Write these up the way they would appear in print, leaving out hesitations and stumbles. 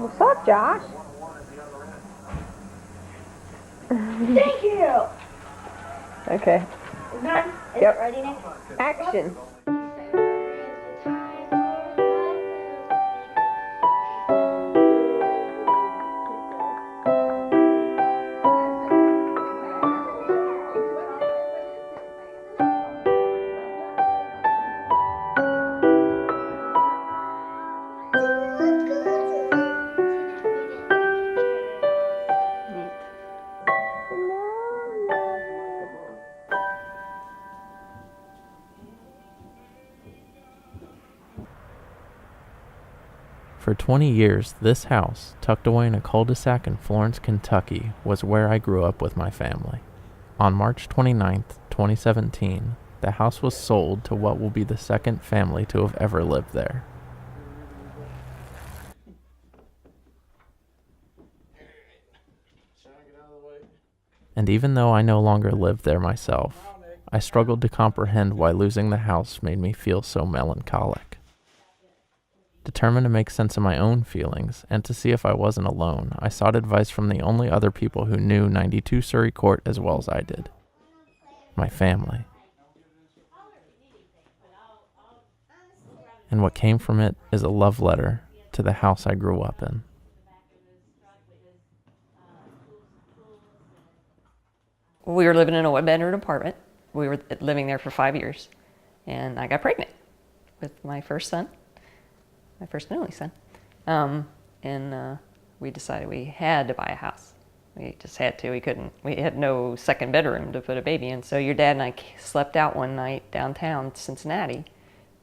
What's up, Josh? Thank you! Okay. Is done? Is Yep. it ready now? Action. For 20 years, this house, tucked away in a cul-de-sac in Florence, Kentucky, was where I grew up with my family. On March 29th, 2017, the house was sold to what will be the second family to have ever lived there. And even though I no longer lived there myself, I struggled to comprehend why losing the house made me feel so melancholic. Determined to make sense of my own feelings and to see if I wasn't alone, I sought advice from the only other people who knew 92 Surrey Court as well as I did. My family. And what came from it is a love letter to the house I grew up in. We were living in a one-bedroom apartment. We were living there for 5 years, and I got pregnant with my first son, my first and only son. We decided we had to buy a house. We just had to. We had no second bedroom to put a baby in. So your dad and I slept out one night downtown Cincinnati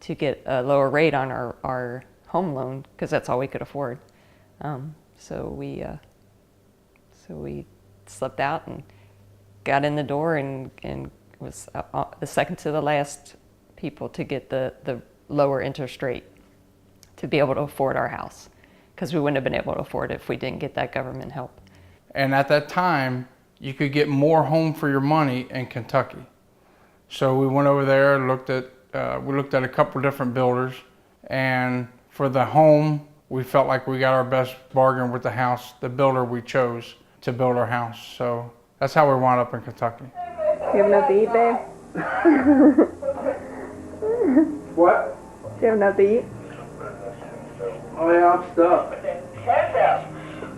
to get a lower rate on our home loan, because that's all we could afford. So we slept out and got in the door and was the second to the last people to get the lower interest rate to be able to afford our house, because we wouldn't have been able to afford it if we didn't get that government help. And at that time, you could get more home for your money in Kentucky. So we went over there, we looked at a couple different builders, and for the home, we felt like we got our best bargain with the house, the builder we chose to build our house. So that's how we wound up in Kentucky. You have enough to eat, babe? What? Do you have enough to eat? Oh yeah, I'm stuffed.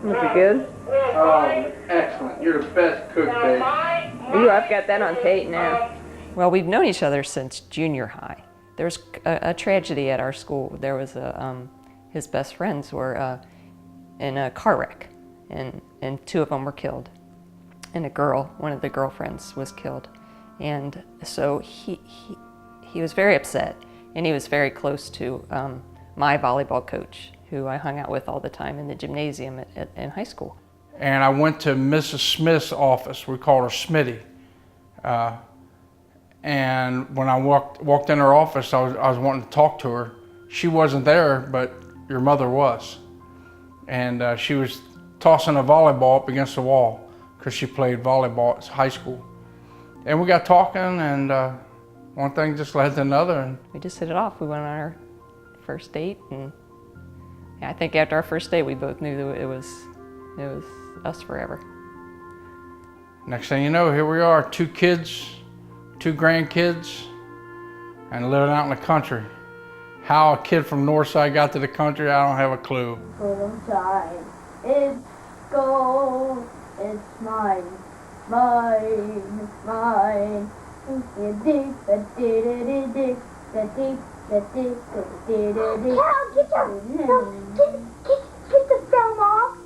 Was it good? Oh, excellent. You're the best cook, babe. Ooh, I've got that on tape now. Well, we've known each other since junior high. There was a tragedy at our school. There was his best friends were in a car wreck, and two of them were killed. And one of the girlfriends, was killed. And so he was very upset, and he was very close to my volleyball coach, who I hung out with all the time in the gymnasium in high school. And I went to Mrs. Smith's office. We called her Smitty. And when I walked in her office, I was wanting to talk to her. She wasn't there, but your mother was. And she was tossing a volleyball up against the wall, because she played volleyball at high school. And we got talking, and one thing just led to another. And we just hit it off. We went on our first date, and I think after our first date, we both knew that it was us forever. Next thing you know, here we are, 2 kids, 2 grandkids, and living out in the country. How a kid from Northside got to the country, I don't have a clue. Inside, it's gold, it's mine, mine, mine. Get the film off.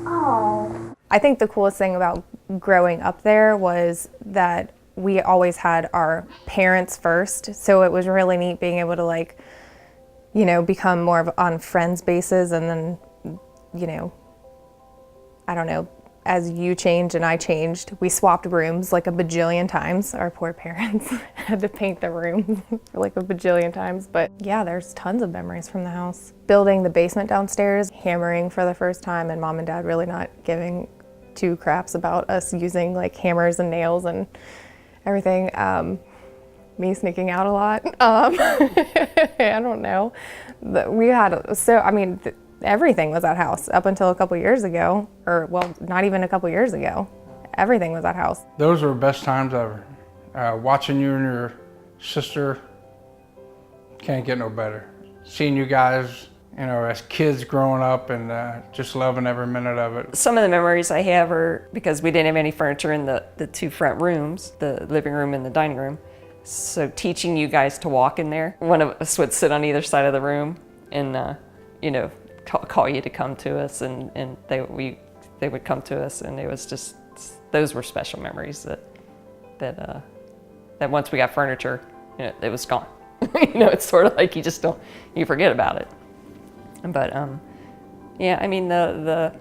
Oh. I think the coolest thing about growing up there was that we always had our parents first, so it was really neat being able to become more of on friends basis, and then, I don't know, as you changed and I changed, we swapped rooms like a bajillion times. Our poor parents had to paint the room like a bajillion times. But yeah, there's tons of memories from the house. Building the basement downstairs, hammering for the first time, and mom and dad really not giving 2 craps about us using like hammers and nails and everything. Me sneaking out a lot. I don't know. We had, Everything was at house up until a couple years ago, or well, not even a couple years ago. Everything was at house. Those were the best times ever. Watching you and your sister, can't get no better. Seeing you guys, you know, as kids growing up and just loving every minute of it. Some of the memories I have are because we didn't have any furniture in the two front rooms, the living room and the dining room. So teaching you guys to walk in there, one of us would sit on either side of the room and, you know, call you to come to us, and they would come to us, and it was just, those were special memories that once we got furniture, you know, it was gone. You know, it's sort of like you forget about it. But yeah, I mean the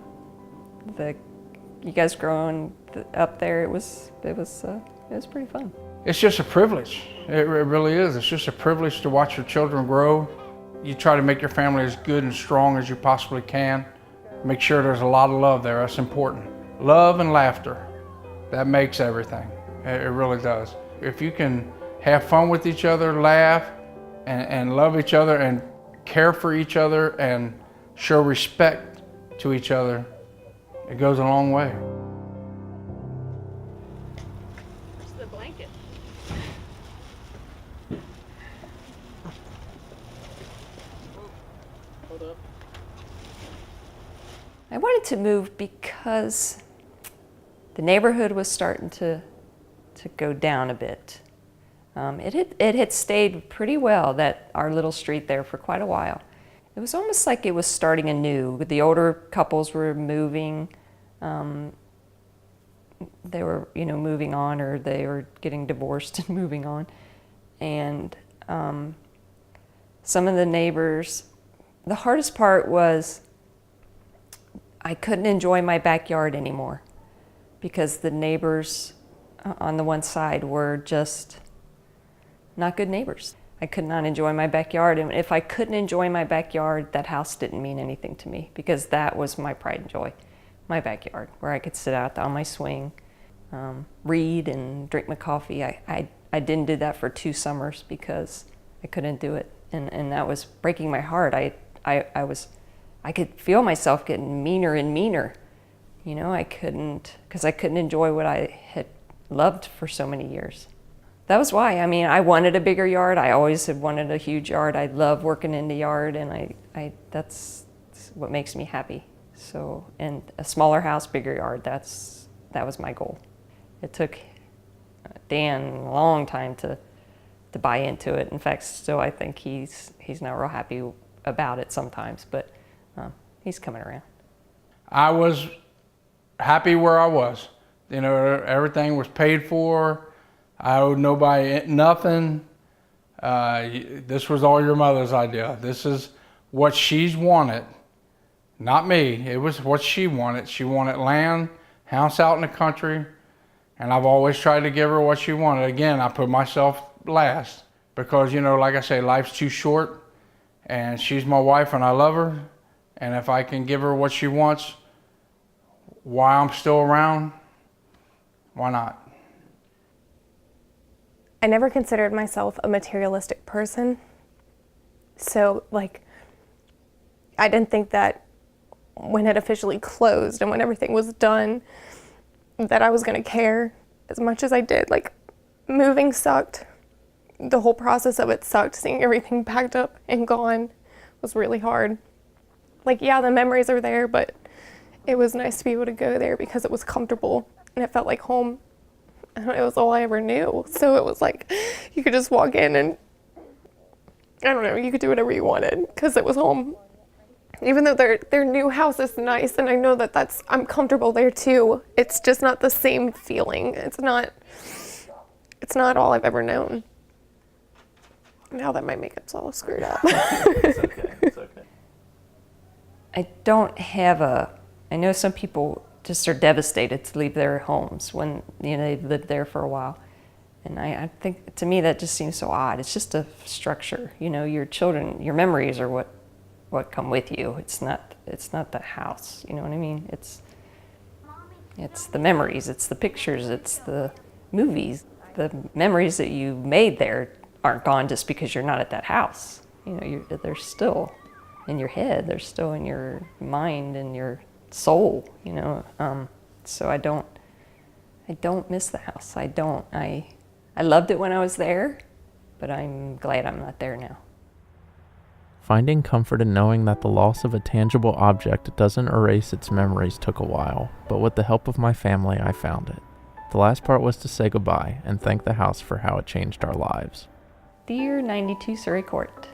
you guys growing up there, it was pretty fun. It's just a privilege. It really is. It's just a privilege to watch your children grow. You try to make your family as good and strong as you possibly can. Make sure there's a lot of love there. That's important. Love and laughter. That makes everything. It really does. If you can have fun with each other, laugh, and love each other, and care for each other, and show respect to each other, it goes a long way. Where's the blanket? Hold up. I wanted to move because the neighborhood was starting to go down a bit. It had stayed pretty well, that our little street there, for quite a while. It was almost like it was starting anew. The older couples were moving. They were, you know, moving on, or they were getting divorced and moving on. And some of the neighbors, the hardest part was I couldn't enjoy my backyard anymore because the neighbors on the one side were just not good neighbors. I could not enjoy my backyard, and if I couldn't enjoy my backyard, that house didn't mean anything to me, because that was my pride and joy, my backyard, where I could sit out on my swing, read and drink my coffee. I didn't do that for 2 summers because I couldn't do it, and that was breaking my heart. I could feel myself getting meaner and meaner. You know, because I couldn't enjoy what I had loved for so many years. That was why. I mean, I wanted a bigger yard. I always had wanted a huge yard. I love working in the yard, and that's what makes me happy. So, and a smaller house, bigger yard, that was my goal. It took Dan a long time to buy into it. In fact, still I think he's not real happy about it sometimes, but he's coming around. I was happy where I was. You know, everything was paid for. I owed nobody nothing. This was all your mother's idea. This is what she's wanted, not me. It was what she wanted. She wanted land, house out in the country, and I've always tried to give her what she wanted. Again, I put myself last because, you know, like I say, life's too short, and she's my wife and I love her, and if I can give her what she wants while I'm still around, why not? I never considered myself a materialistic person. So, like, I didn't think that when it officially closed and when everything was done, that I was gonna care as much as I did. Like, moving sucked. The whole process of it sucked. Seeing everything packed up and gone was really hard. Like, yeah, the memories are there, but it was nice to be able to go there because it was comfortable and it felt like home. It was all I ever knew. So it was like, you could just walk in and, I don't know, you could do whatever you wanted because it was home. Even though their new house is nice, and I know that I'm comfortable there too, it's just not the same feeling. It's not all I've ever known. Now that my makeup's all screwed up. It's okay, it's okay. I don't have I know some people just are devastated to leave their homes when, you know, they've lived there for a while. And I think, to me, that just seems so odd. It's just a structure. You know, your children, your memories are what come with you. It's not the house, you know what I mean? It's the memories, it's the pictures, it's the movies. The memories that you made there aren't gone just because you're not at that house. You know, they're still in your head. They're still in your mind and your soul, you know. So I don't miss the house. I don't. I loved it when I was there, but I'm glad I'm not there now. Finding comfort in knowing that the loss of a tangible object doesn't erase its memories took a while, but with the help of my family, I found it. The last part was to say goodbye and thank the house for how it changed our lives. Dear 92 Surrey Court,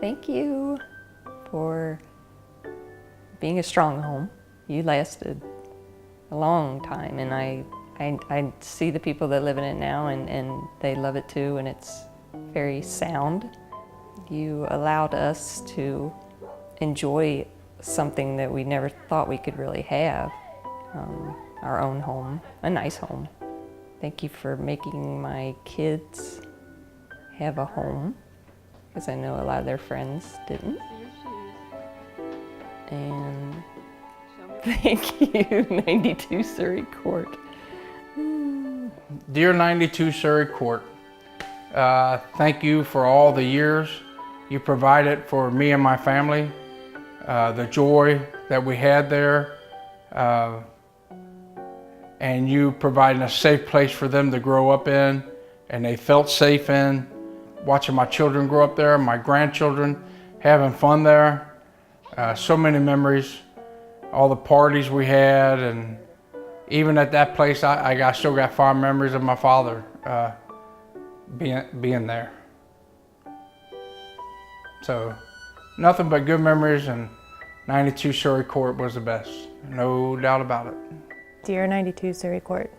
thank you for being a strong home. You lasted a long time, and I see the people that live in it now, and they love it too, and it's very sound. You allowed us to enjoy something that we never thought we could really have, our own home, a nice home. Thank you for making my kids have a home, because I know a lot of their friends didn't. And thank you, 92 Surrey Court. Dear 92 Surrey Court, thank you for all the years you provided for me and my family, the joy that we had there, and you providing a safe place for them to grow up in, and they felt safe in. Watching my children grow up there, my grandchildren, having fun there. So many memories, all the parties we had, and even at that place, I still got fond memories of my father being there. So nothing but good memories, and 92 Surrey Court was the best, no doubt about it. Dear 92 Surrey Court,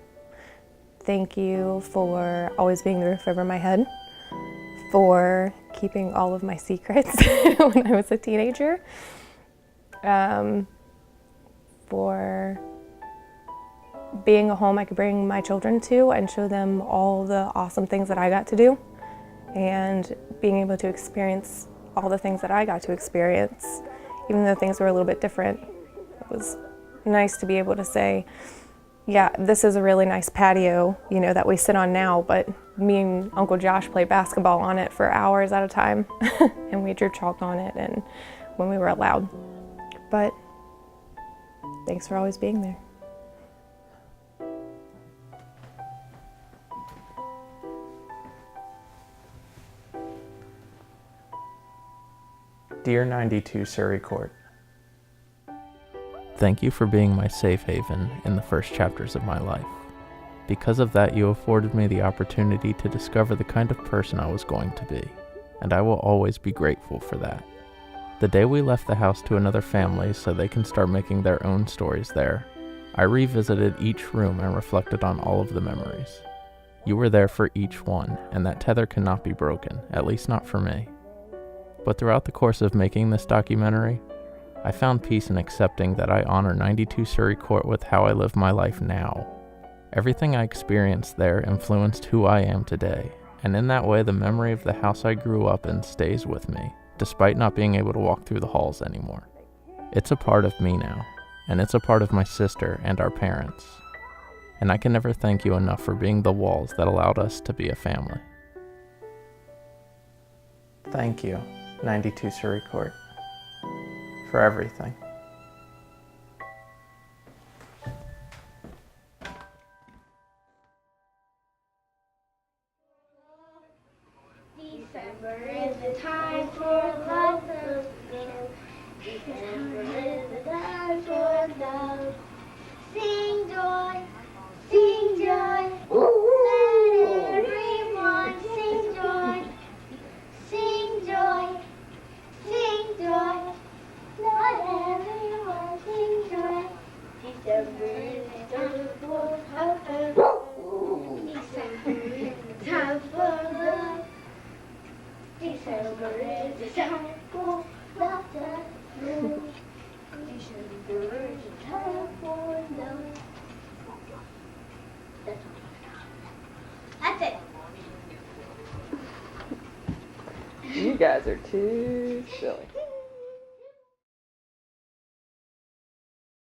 thank you for always being the roof over my head, for keeping all of my secrets when I was a teenager, for being a home I could bring my children to and show them all the awesome things that I got to do, and being able to experience all the things that I got to experience, even though things were a little bit different. It was nice to be able to say, yeah, this is a really nice patio, you know, that we sit on now, but me and Uncle Josh played basketball on it for hours at a time, and we drew chalk on it, and when we were allowed. But thanks for always being there. Dear 92 Surrey Court, thank you for being my safe haven in the first chapters of my life. Because of that, you afforded me the opportunity to discover the kind of person I was going to be, and I will always be grateful for that. The day we left the house to another family so they can start making their own stories there, I revisited each room and reflected on all of the memories. You were there for each one, and that tether cannot be broken, at least not for me. But throughout the course of making this documentary, I found peace in accepting that I honor 92 Surrey Court with how I live my life now. Everything I experienced there influenced who I am today, and in that way the memory of the house I grew up in stays with me, despite not being able to walk through the halls anymore. It's a part of me now, and it's a part of my sister and our parents. And I can never thank you enough for being the walls that allowed us to be a family. Thank you, 92 Surrey Court, for everything. December is the time for lots of love. December is the time for love. Sing joy, sing joy. Let everyone sing joy. Sing joy, sing joy. Let everyone sing joy. December is the time for love. December is the time for love. December is the time for laughter. December is the time for love. That's it. You guys are too silly.